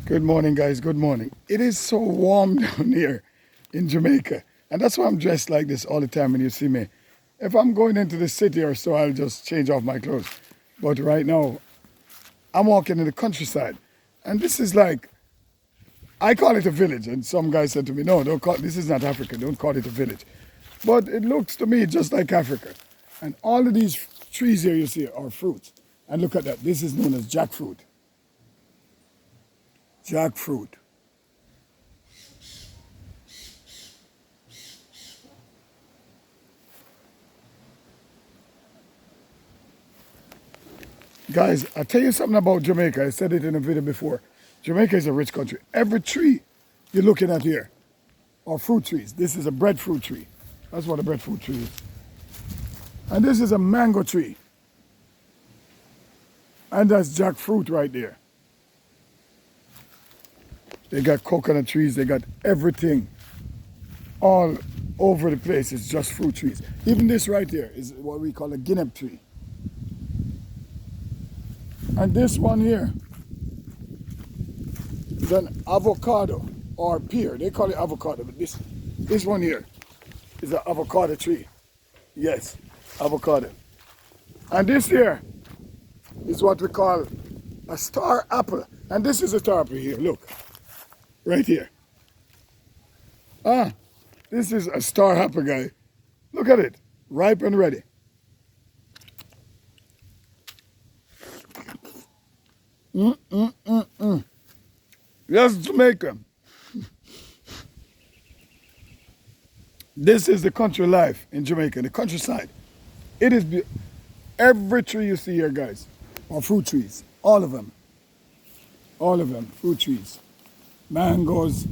Good morning, guys. Good morning. It is so warm down here in Jamaica. And that's why I'm dressed like this all the time when you see me. If I'm going into the city or so, I'll just change off my clothes. But right now, I'm walking in the countryside. And this is like, I call it a village. And some guys said to me, no, don't call this is not Africa. Don't call it a village. But it looks to me just like Africa. And all of these trees here you see are fruits. And look at that. This is known as jackfruit. Jackfruit. Guys, I'll tell you something about Jamaica. I said it in a video before. Jamaica is a rich country. Every tree you're looking at here are fruit trees. This is a breadfruit tree. That's what a breadfruit tree is. And this is a mango tree. And that's jackfruit right there. They got coconut trees. They got everything all over the place. It's just fruit trees. Even this right here is what we call a guinea tree. And this one here is an avocado or pear. They call it avocado, but this one here is an avocado tree. Yes, avocado. And this here is what we call a star apple. And this is a star apple here, look. Right here. This is a star apple, guy. Look at it, ripe and ready. Yes, Jamaica. This is the country life in Jamaica, the countryside. It is every tree you see here, guys, are fruit trees. All of them. All of them, fruit trees. Mangoes,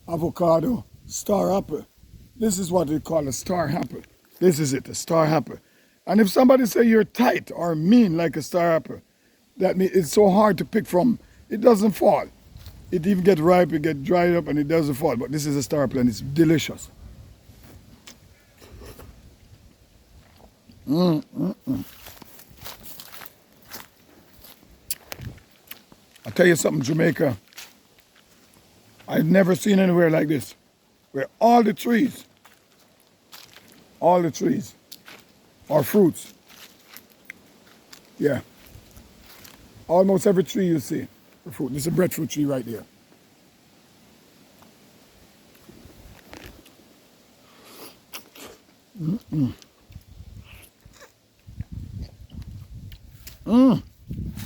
avocado, star apple. This is what they call a star apple. This is it, a star apple. And if somebody say you're tight or mean like a star apple, that means it's so hard to pick from, it doesn't fall. It even gets ripe, it gets dried up, and it doesn't fall. But this is a star apple, and it's delicious. I'll tell you something, Jamaica. I've never seen anywhere like this, where all the trees are fruits. Yeah. Almost every tree you see, a fruit. This is a breadfruit tree right there.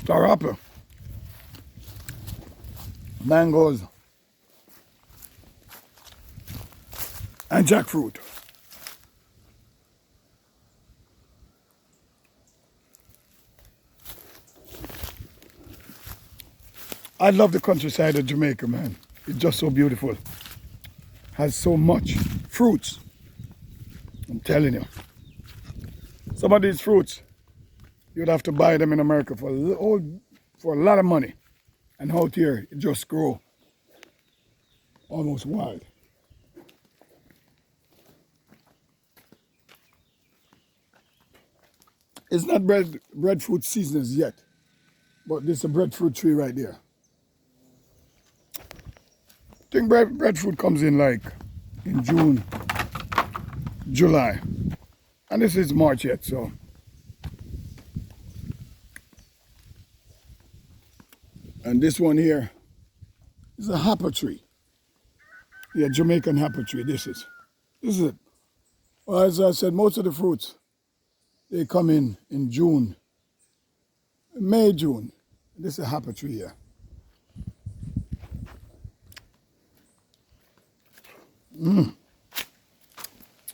Star apple. Mangoes. And jackfruit. I love the countryside of Jamaica, man. It's just so beautiful. Has so much fruits. I'm telling you. Some of these fruits, you'd have to buy them in America for a lot of money. And out here, it just grow almost wild. It's not breadfruit season yet, but this is a breadfruit tree right there. I think breadfruit comes in like in June, July. And this is March yet, so. And this one here is a hapa tree. Yeah, Jamaican hapa tree, this is it. Well, as I said, most of the fruits, they come in June, May, June. This is a hapa tree here.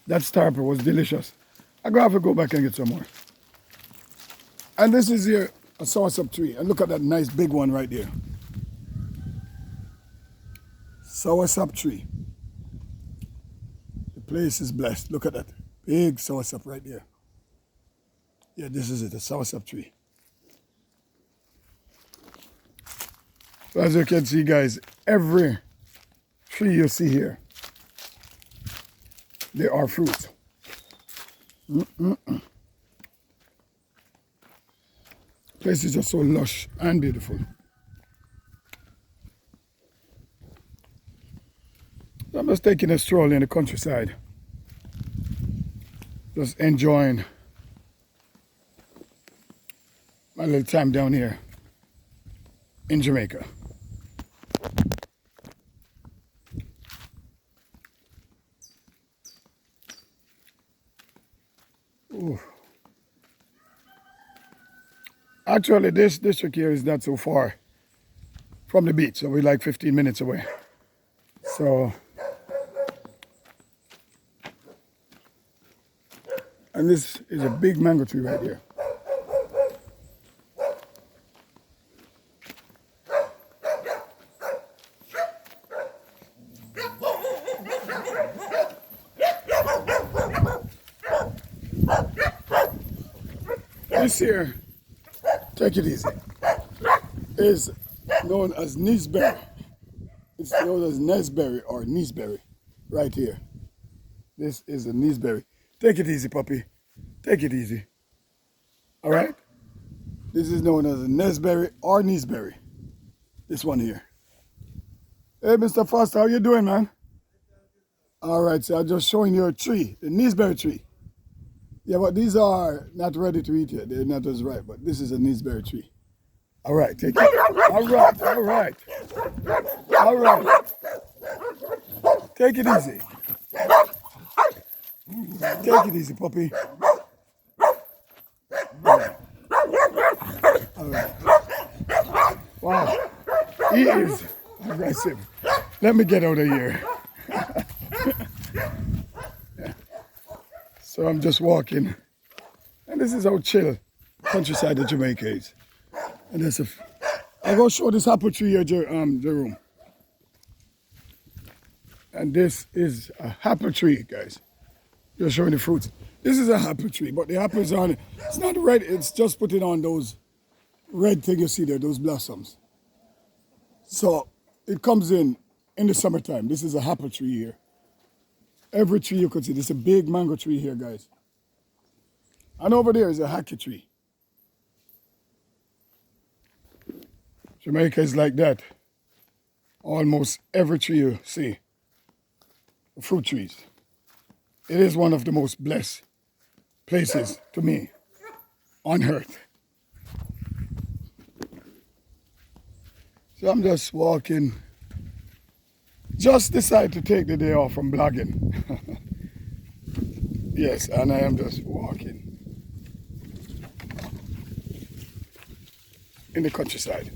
That star apple was delicious. I'm gonna have to go back and get some more. And this is here a soursop tree. And look at that nice big one right there. Soursop tree. The place is blessed. Look at that. Big soursop right there. Yeah, this is it, a soursop tree. So as you can see, guys, every tree you see here, there are fruits. Place is just so lush and beautiful. I'm just taking a stroll in the countryside. Just enjoying my little time down here in Jamaica. Ooh. Actually, this district here is not so far from the beach, so we're like 15 minutes away. So, and this is a big mango tree right here. This here, take it easy, is known as Neeseberry. It's known as Nesberry or Neeseberry right here. This is a Neeseberry. Take it easy, puppy. Take it easy. All right? This is known as a Nesberry or Neeseberry. This one here. Hey, Mr. Foster, how you doing, man? All right, so I'm just showing you a tree, the Neeseberry tree. Yeah, but these are not ready to eat yet. They're not as ripe, but this is a Neeseberry tree. All right, take it. All right, all right. All right. Take it easy. Take it easy, puppy. All right. Wow. He is aggressive. Let me get out of here. So I'm just walking. And this is how chill countryside of Jamaica is. And that's I'll go show this apple tree here, Jerome. And this is a apple tree, guys. Just showing the fruits. This is a apple tree, but the apple is on it. It's not red, it's just putting on those red thing you see there, those blossoms. So it comes in the summertime. This is a apple tree here. Every tree you could see. This is a big mango tree here, guys. And over there is a hackey tree. Jamaica is like that. Almost every tree you see. Fruit trees. It is one of the most blessed places to me on earth. So I'm just walking. Just decided to take the day off from blogging. Yes, and I am just walking in the countryside.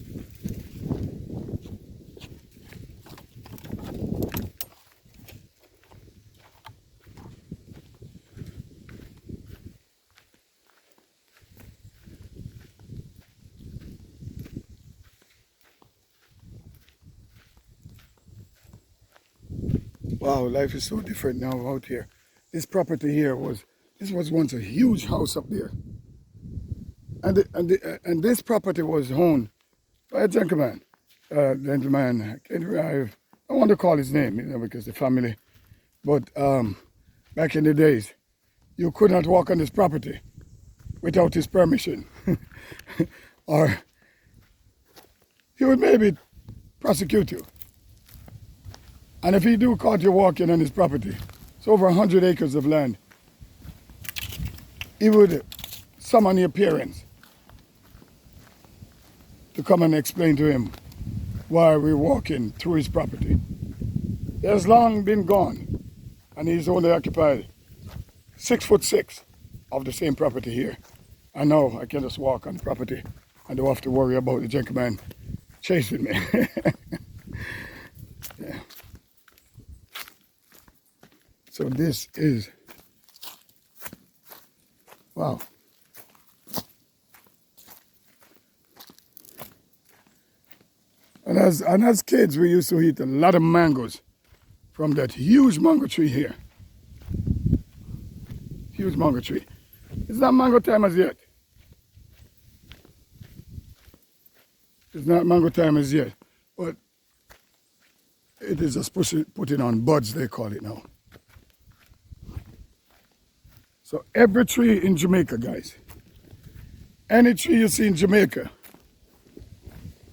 Wow, life is so different now out here. This property here was once a huge house up there. And this property was owned by a gentleman. I want to call his name, because the family. But back in the days, you could not walk on this property without his permission. Or he would maybe prosecute you. And if he do caught you walking on his property, it's over 100 acres of land, he would summon your parents to come and explain to him why we're walking through his property. He has long been gone, and he's only occupied 6'6" of the same property here. And now I can just walk on the property and don't have to worry about the gentleman chasing me. Yeah. So this is, wow. And as kids, we used to eat a lot of mangoes from that huge mango tree here. Huge mango tree. It's not mango time as yet. It's not mango time as yet, but it is just putting on buds, they call it now. So every tree in Jamaica, guys, any tree you see in Jamaica,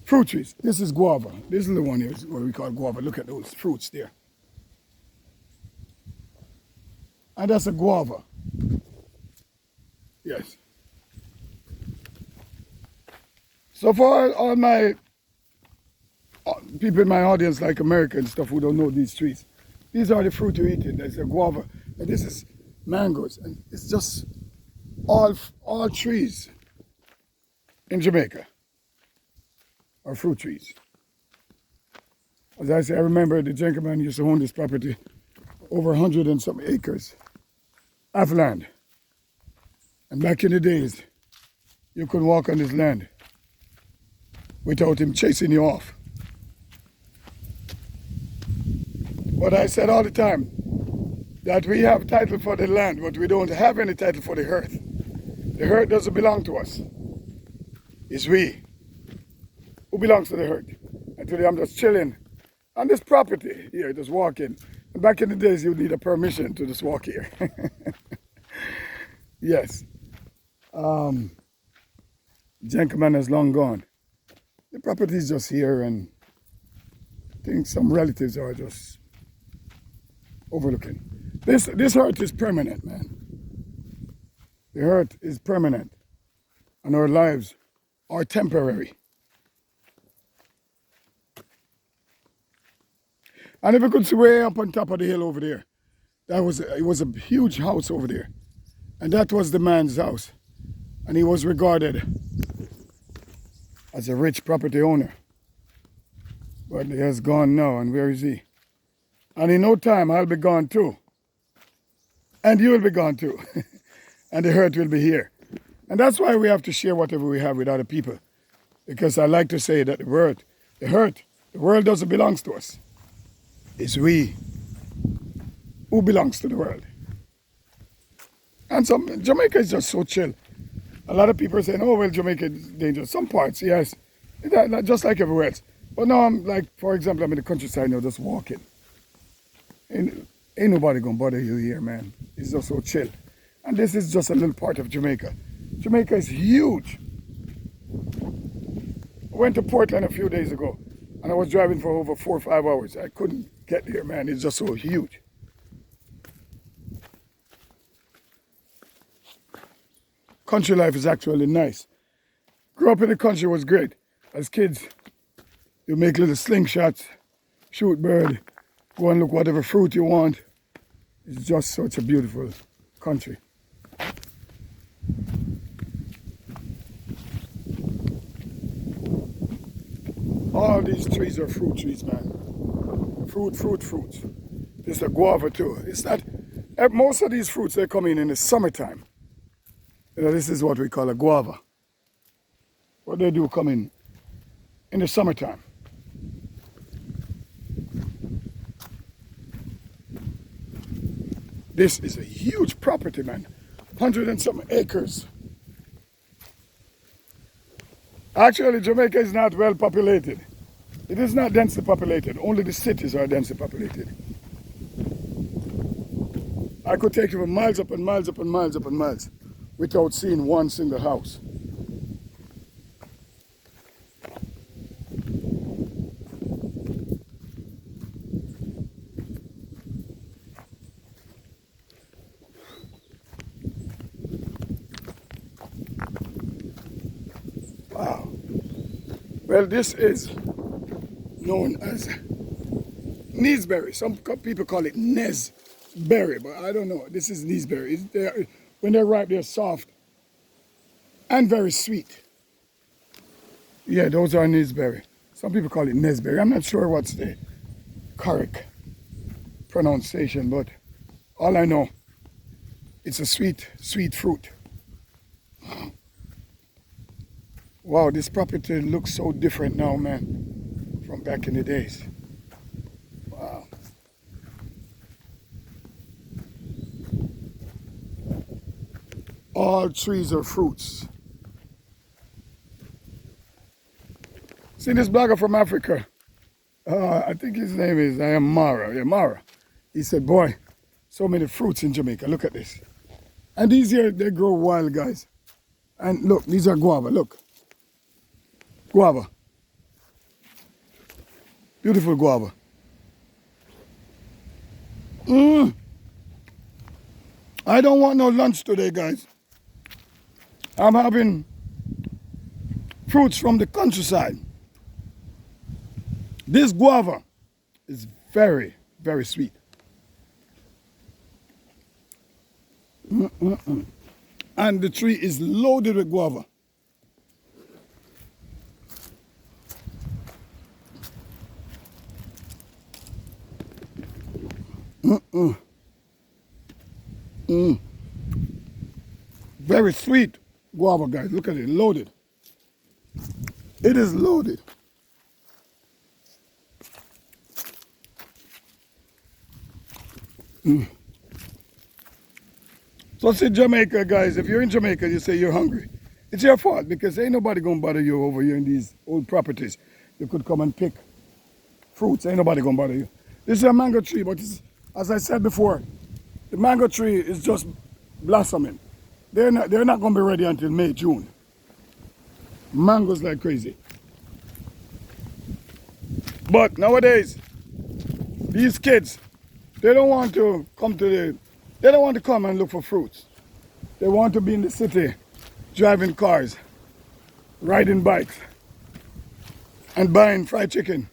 fruit trees. This is guava. This is the one here, what we call guava. Look at those fruits there. And that's a guava. Yes. So for all my people in my audience, like American stuff who don't know these trees, these are the fruit you're eating. There's a guava, and this is mangoes, and it's just all trees in Jamaica are fruit trees. As I say, I remember the gentleman used to own this property, over 100 and some acres of land. And back in the days, you could walk on this land without him chasing you off. But I said all the time that we have title for the land, but we don't have any title for the earth. The earth doesn't belong to us. It's we who belongs to the earth. And today I'm just chilling on this property here, just walking. And back in the days, you need a permission to just walk here. Yes. Gentleman has long gone. The property is just here, and I think some relatives are just overlooking. This earth is permanent, man. The earth is permanent, and our lives are temporary. And if you could see way up on top of the hill over there, it was a huge house over there. And that was the man's house. And he was regarded as a rich property owner. But he has gone now, and where is he? And in no time, I'll be gone too. And you will be gone too. And the earth will be here. And that's why we have to share whatever we have with other people. Because I like to say that the world doesn't belong to us. It's we who belongs to the world. And Jamaica is just so chill. A lot of people are saying, oh, well, Jamaica is dangerous. Some parts, yes, just like everywhere else. But now I'm like, for example, I'm in the countryside now, just walking. Ain't nobody gonna bother you here, man. It's just so chill. And this is just a little part of Jamaica. Jamaica is huge. I went to Portland a few days ago, and I was driving for over 4 or 5 hours. I couldn't get there, man. It's just so huge. Country life is actually nice. Grew up in the country was great. As kids, you make little slingshots, shoot bird, go and look whatever fruit you want. It's just such a beautiful country. All these trees are fruit trees, man. Fruits. There's a guava too. It's not, most of these fruits, they come in the summertime. You know, this is what we call a guava. What they do come in the summertime. This is a huge property, man. 100 and some acres. Actually, Jamaica is not well populated. It is not densely populated. Only the cities are densely populated. I could take you for miles up and miles up and miles up and miles without seeing one single house. Wow. Well, this is known as Neesberry. Some people call it Nesberry, but I don't know. This is Neesberry. When they're ripe, they're soft and very sweet. Yeah, those are Neesberry. Some people call it Nesberry. I'm not sure what's the correct pronunciation, but all I know, it's a sweet, sweet fruit. Wow, this property looks so different now, man, from back in the days. Wow. All trees are fruits. See this blogger from Africa? I think his name is Mara. Yeah, Mara. He said, boy, so many fruits in Jamaica. Look at this. And these here, they grow wild, guys. And look, these are guava. Look. Guava. Beautiful guava. I don't want no lunch today, guys. I'm having fruits from the countryside. This guava is very, very sweet. And the tree is loaded with guava. Very sweet guava, guys. Look at it, loaded. It is loaded. So see, Jamaica, guys, if you're in Jamaica, you say you're hungry. It's your fault because ain't nobody gonna bother you over here in these old properties. You could come and pick fruits. Ain't nobody gonna bother you. This is a mango tree, but it's, as I said before, the mango tree is just blossoming. They're not gonna be ready until May, June. Mangoes like crazy. But nowadays, these kids, they don't want to come to they don't want to come and look for fruits. They want to be in the city, driving cars, riding bikes, and buying fried chicken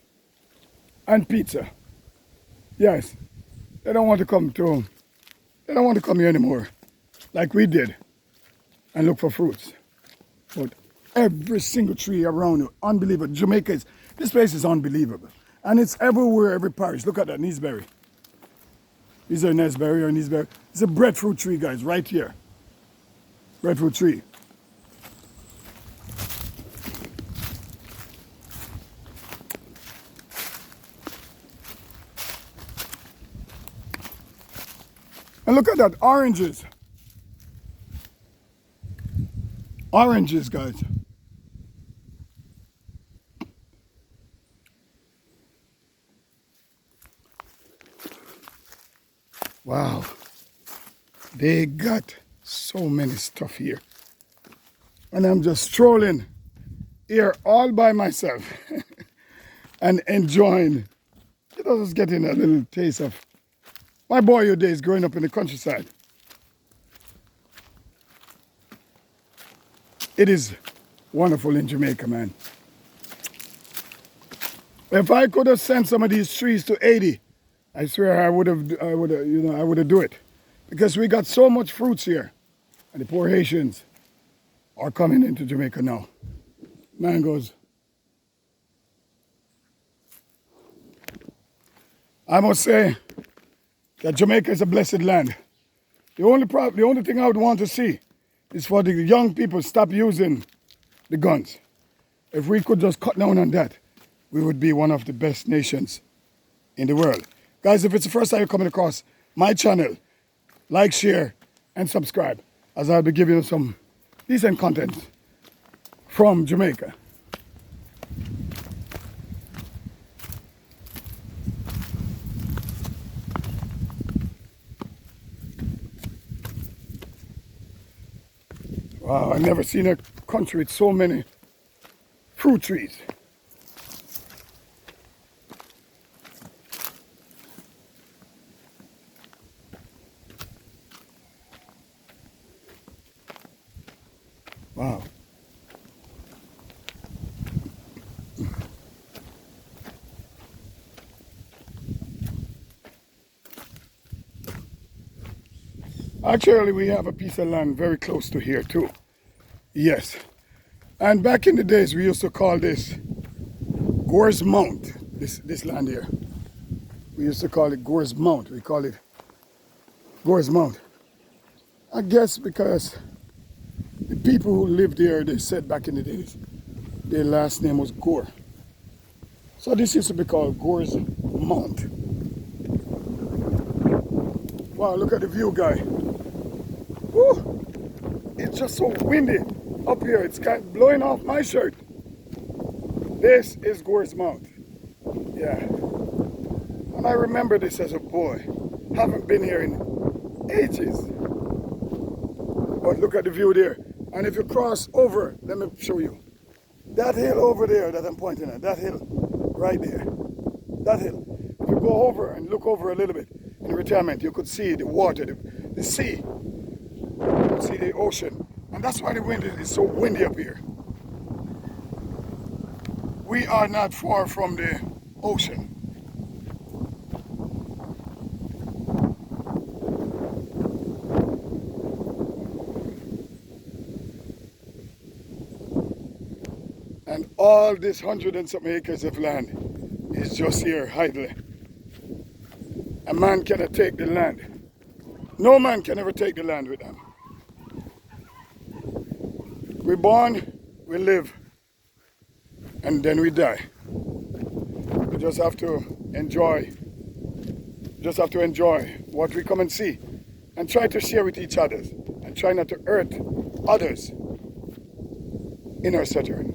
and pizza. Yes, they don't want to come here anymore, like we did, and look for fruits. But every single tree around you, unbelievable. This place is unbelievable. And it's everywhere, every parish. Look at that, Neesberry. These are Neesberry or Neesberry. It's a breadfruit tree, guys, right here. Breadfruit tree. And look at that, oranges. Oranges, guys. Wow. They got so many stuff here. And I'm just strolling here all by myself and enjoying. I was getting a little taste of my boyhood days growing up in the countryside. It is wonderful in Jamaica, man. If I could have sent some of these trees to 80, I swear I would have do it. Because we got so much fruits here. And the poor Haitians are coming into Jamaica now. Mangoes. I must say that Jamaica is a blessed land. The only thing I would want to see is for the young people stop using the guns. If we could just cut down on that, we would be one of the best nations in the world. Guys, if it's the first time you're coming across my channel, like, share, and subscribe, as I'll be giving you some decent content from Jamaica. Wow, I've never seen a country with so many fruit trees. Wow. Actually, we have a piece of land very close to here too. Yes. And back in the days, we used to call this Gore's Mount, this land here. We used to call it Gore's Mount. We call it Gore's Mount. I guess because the people who lived there, they said back in the days, their last name was Gore. So this used to be called Gore's Mount. Wow, look at the view, guy. Woo! It's just so windy up here. It's kind of blowing off my shirt. This is Gore's Mount. Yeah. And I remember this as a boy. Haven't been here in ages. But look at the view there. And if you cross over, let me show you. That hill over there that I'm pointing at, that hill right there, that hill. If you go over and look over a little bit in retirement, you could see the water, the sea. You can see the ocean. And that's why the wind is so windy up here. We are not far from the ocean. And all this 100 and something acres of land is just here idle. A man cannot take the land. No man can ever take the land with them. We're born, we live, and then we die. We just have to enjoy. Just have to enjoy what we come and see, and try to share with each other, and try not to hurt others in our sojourn.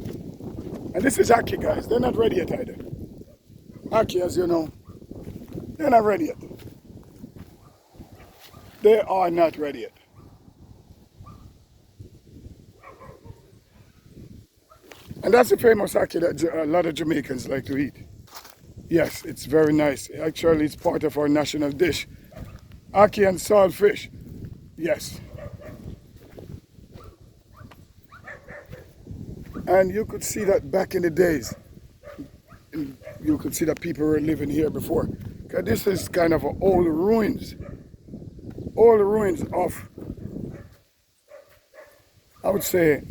And this is Aki, guys. They're not ready yet either. Aki, as you know, they're not ready yet. They are not ready yet. And that's the famous Aki that a lot of Jamaicans like to eat. Yes, it's very nice. Actually, it's part of our national dish. Aki and salt fish. Yes. And you could see that back in the days. You could see that people were living here before. Because this is kind of old ruins. Old ruins of, I would say,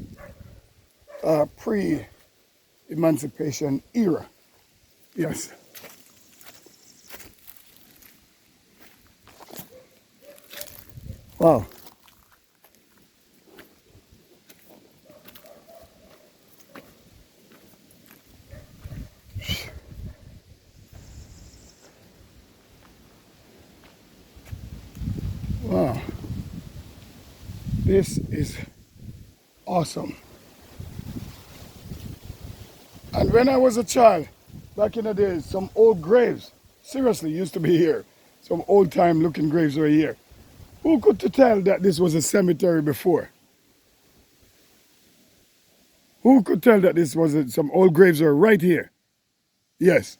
pre-emancipation era. Yes. Wow. Wow. This is awesome. And when I was a child, back in the days, some old graves, seriously, used to be here. Some old time looking graves were here. Who could tell that this was a cemetery before? Who could tell that this was some old graves were right here? Yes.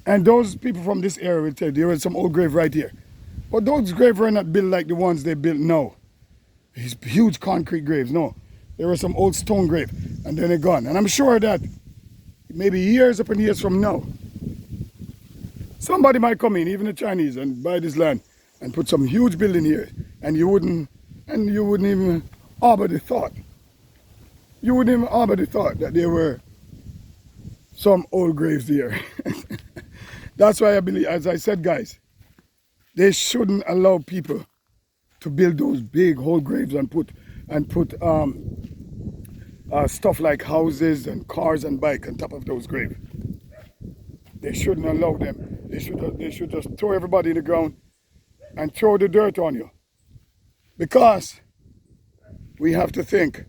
And those people from this area will tell you there was some old grave right here. But those graves were not built like the ones they built now. These huge concrete graves, no. There were some old stone grave and then they're gone. And I'm sure that maybe years upon years from now, somebody might come in, even the Chinese, and buy this land and put some huge building here, and you wouldn't even harbor the thought. You wouldn't even harbor the thought that there were some old graves there. That's why I believe, as I said, guys, they shouldn't allow people to build those big old graves and put stuff like houses and cars and bikes on top of those graves. They shouldn't allow them. They should just throw everybody in the ground and throw the dirt on you. Because we have to think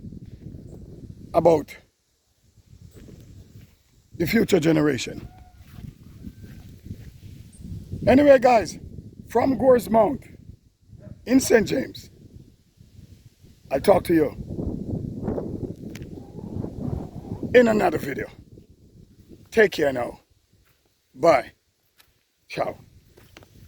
about the future generation. Anyway, guys, from Gore's Mount in St. James, I'll talk to you in another video. Take care now. Bye. Ciao.